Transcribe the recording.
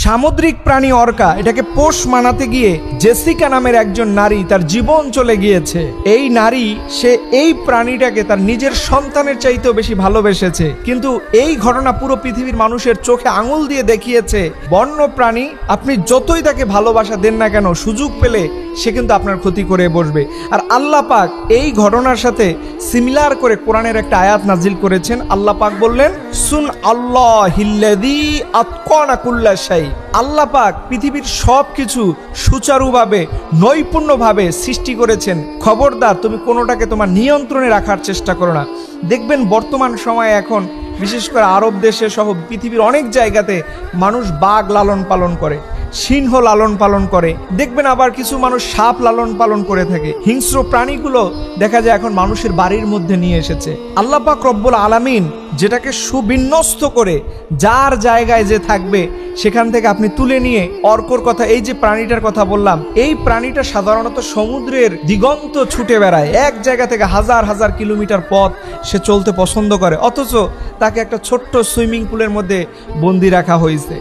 সামুদ্রিক প্রাণী অর্কা, এটাকে পোষ মানাতে গিয়ে জেসিকা নামের একজন নারী তার জীবন চলে গিয়েছে। এই নারী সে এই প্রাণীটাকে তার নিজের সন্তানের চাইতেও বেশি ভালোবেসেছে, কিন্তু এই ঘটনা পুরো পৃথিবীর মানুষের চোখে আঙুল দিয়ে দেখিয়েছে বন্য প্রাণী আপনি যতই তাকে ভালোবাসা দেন না কেন, সুযোগ পেলে সে কিন্তু আপনার ক্ষতি করে বসবে। আর আল্লাহ পাক এই ঘটনার সাথে সিমিলার করে কোরআনের একটা আয়াত নাজিল করেছেন। আল্লাহ পাক বললেন, সুন আল্লাহিল্লাযী আতকানা কুল্লা শাই। আল্লাহ পাক পৃথিবীর সবকিছু সুচারুভাবে নৈপুণ্যভাবে সৃষ্টি করেছেন। খবরদার তুমি কোনোটাকে তোমার নিয়ন্ত্রণে রাখার চেষ্টা করো না। দেখবেন বর্তমান সময়ে এখন বিশেষ করে আরব দেশে সহ পৃথিবীর অনেক জায়গাতে মানুষ বাঘ লালন পালন করে, সিংহ লালন পালন করে। দেখবেন আবার কিছু মানুষ সাপ লালন পালন করে থাকে। হিংস্র প্রাণীগুলো দেখা যায় এখন মানুষের বাড়ির মধ্যে নিয়ে এসেছে। আল্লাহ পাক রব্বুল আলামিন যেটাকে সুবিন্যস্ত করে যার জায়গায় যে থাকবে সেখান থেকে আপনি তুলে নিয়ে অর্কর কথা, এই যে প্রাণীটার কথা বললাম, এই প্রাণীটা সাধারণত সমুদ্রের দিগন্ত ছুটে বেড়ায়, এক জায়গা থেকে হাজার হাজার কিলোমিটার পথ সে চলতে পছন্দ করে, অথচ তাকে একটা ছোট্ট সুইমিং পুলের মধ্যে বন্দি রাখা হয়েছে।